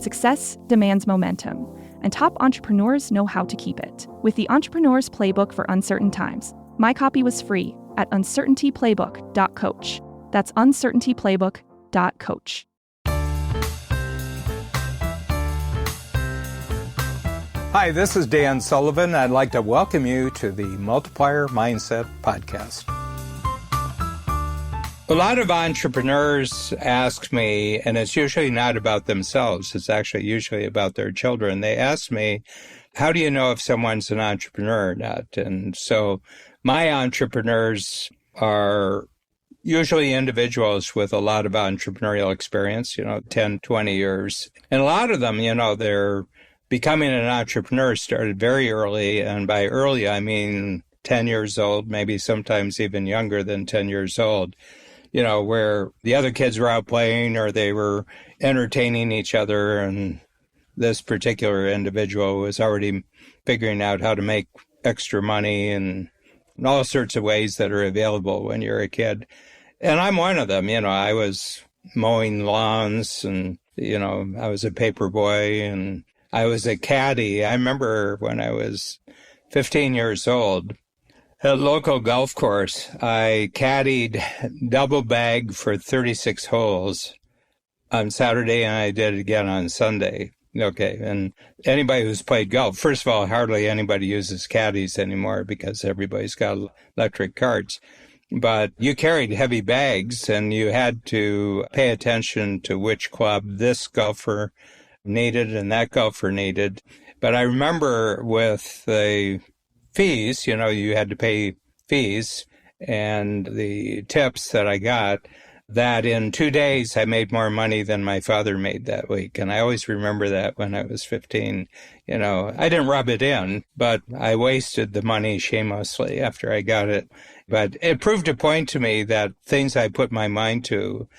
Success demands momentum, and top entrepreneurs know how to keep it. With the Entrepreneur's Playbook for Uncertain Times, my copy was free at uncertaintyplaybook.coach. That's uncertaintyplaybook.coach. Hi, this is Dan Sullivan. I'd like to welcome you to the Multiplier Mindset Podcast. A lot of entrepreneurs ask me, and it's usually not about themselves, it's actually usually about their children. They ask me, how do you know if someone's an entrepreneur or not? And so my entrepreneurs are usually individuals with a lot of entrepreneurial experience, 10, 20 years. And a lot of them, they're becoming an entrepreneur started very early, and by early, I mean 10 years old, maybe sometimes even younger than 10 years old, where the other kids were out playing or they were entertaining each other, and this particular individual was already figuring out how to make extra money and all sorts of ways that are available when you're a kid. And I'm one of them. I was mowing lawns and, I was a paper boy and I was a caddy. I remember when I was 15 years old at a local golf course, I caddied double bag for 36 holes on Saturday, and I did it again on Sunday. Okay, and anybody who's played golf, first of all, hardly anybody uses caddies anymore because everybody's got electric carts. But you carried heavy bags, and you had to pay attention to which club this golfer needed and that golfer needed. But I remember with the fees, you had to pay fees, and the tips that I got, that in 2 days I made more money than my father made that week. And I always remember that when I was 15. I didn't rub it in, but I wasted the money shamelessly after I got it. But it proved a point to me that things I put my mind to,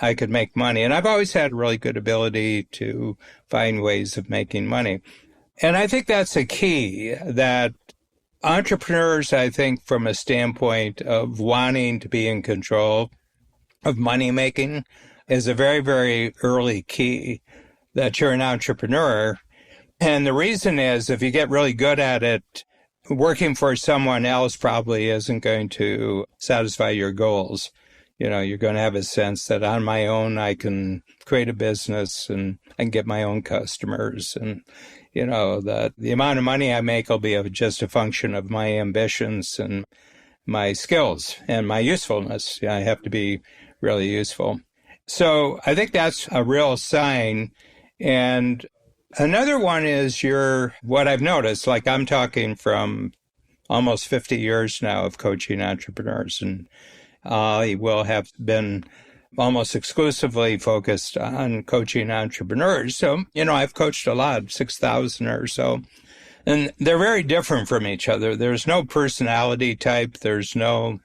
I could make money. And I've always had really good ability to find ways of making money. And I think that's a key, that entrepreneurs, I think, from a standpoint of wanting to be in control of money making, is a very, very early key that you're an entrepreneur. And the reason is, if you get really good at it, working for someone else probably isn't going to satisfy your goals. You're going to have a sense that on my own, I can create a business and get my own customers. And, that the amount of money I make will be just a function of my ambitions and my skills and my usefulness. I have to be really useful. So I think that's a real sign. And another one is what I've noticed, like I'm talking from almost 50 years now of coaching entrepreneurs, and I will have been almost exclusively focused on coaching entrepreneurs. So, I've coached a lot, 6,000 or so, and they're very different from each other. There's no personality type. There's no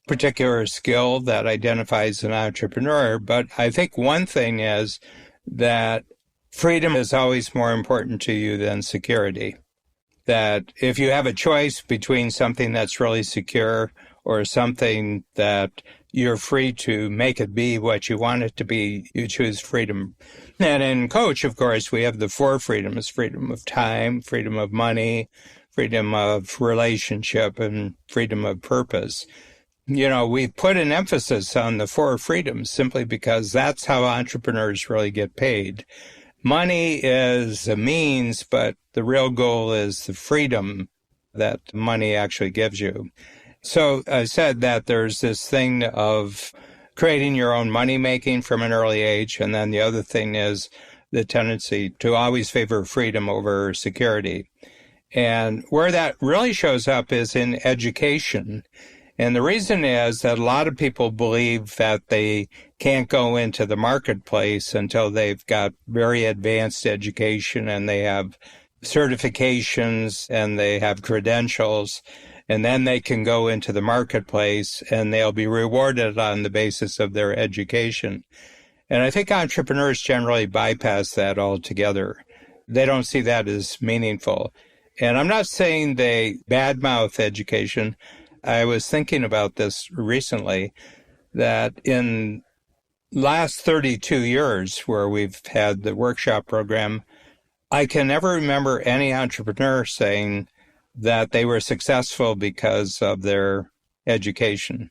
particular skill that identifies an entrepreneur. But I think one thing is that freedom is always more important to you than security. That if you have a choice between something that's really secure or something that you're free to make it be what you want it to be, you choose freedom. And in Coach, of course, we have the 4 freedoms: freedom of time, freedom of money, freedom of relationship, and freedom of purpose. We put an emphasis on the 4 freedoms simply because that's how entrepreneurs really get paid. Money is a means, but the real goal is the freedom that money actually gives you. So I said that there's this thing of creating your own money making from an early age. And then the other thing is the tendency to always favor freedom over security. And where that really shows up is in education. And the reason is that a lot of people believe that they can't go into the marketplace until they've got very advanced education and they have certifications and they have credentials, and then they can go into the marketplace and they'll be rewarded on the basis of their education. And I think entrepreneurs generally bypass that altogether. They don't see that as meaningful. And I'm not saying they badmouth education. I was thinking about this recently, that in last 32 years where we've had the workshop program, I can never remember any entrepreneur saying that they were successful because of their education.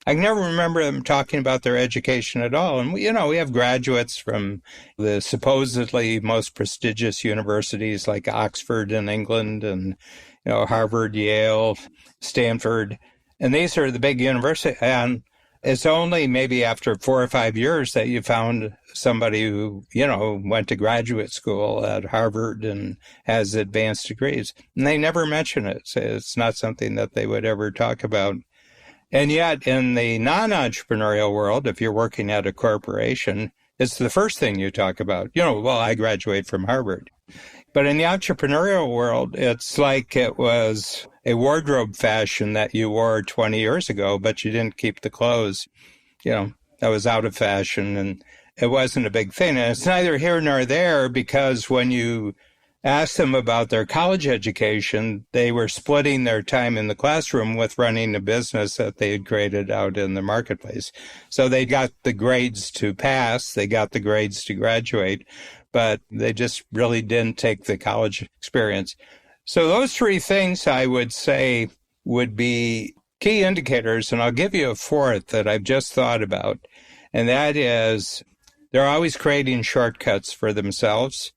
I can never remember them talking about their education at all. And, we have graduates from the supposedly most prestigious universities like Oxford in England and, Harvard, Yale, Stanford. And these are the big universities. And it's only maybe after 4 or 5 years that you found somebody who, went to graduate school at Harvard and has advanced degrees. And they never mention it. So it's not something that they would ever talk about. And yet in the non-entrepreneurial world, if you're working at a corporation, it's the first thing you talk about. I graduated from Harvard. But in the entrepreneurial world, it's like it was a wardrobe fashion that you wore 20 years ago, but you didn't keep the clothes. That was out of fashion and it wasn't a big thing. And it's neither here nor there because when you ask them about their college education, they were splitting their time in the classroom with running a business that they had created out in the marketplace. So they got the grades to pass, they got the grades to graduate, but they just really didn't take the college experience. So those three things I would say would be key indicators, and I'll give you a fourth that I've just thought about, and that is they're always creating shortcuts for themselves.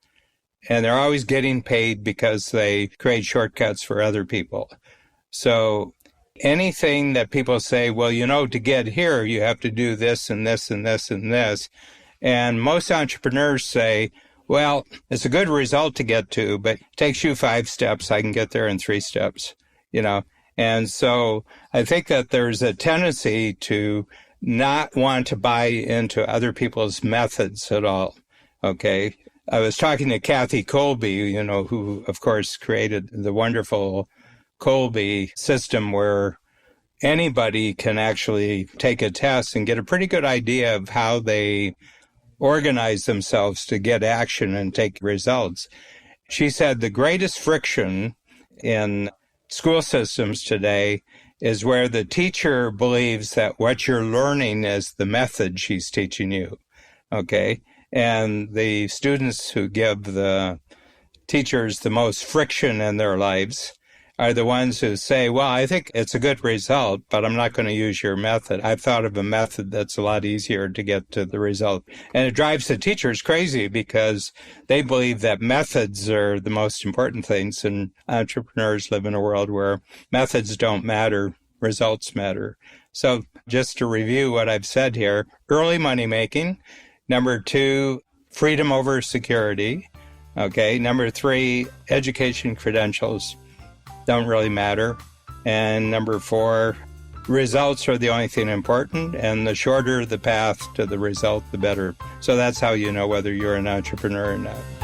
And they're always getting paid because they create shortcuts for other people. So anything that people say, well, to get here, you have to do this and this and this and this. And most entrepreneurs say, well, it's a good result to get to, but it takes you 5 steps. I can get there in 3 steps, And so I think that there's a tendency to not want to buy into other people's methods at all. Okay. I was talking to Kathy Kolbe, who, of course, created the wonderful Kolbe system where anybody can actually take a test and get a pretty good idea of how they organize themselves to get action and take results. She said the greatest friction in school systems today is where the teacher believes that what you're learning is the method she's teaching you, okay? And the students who give the teachers the most friction in their lives are the ones who say, well, I think it's a good result, but I'm not going to use your method. I've thought of a method that's a lot easier to get to the result. And it drives the teachers crazy because they believe that methods are the most important things. And entrepreneurs live in a world where methods don't matter, results matter. So just to review what I've said here, early money making. Number 2, freedom over security. Okay. Number 3, education credentials don't really matter. And number 4, results are the only thing important. And the shorter the path to the result, the better. So that's how you know whether you're an entrepreneur or not.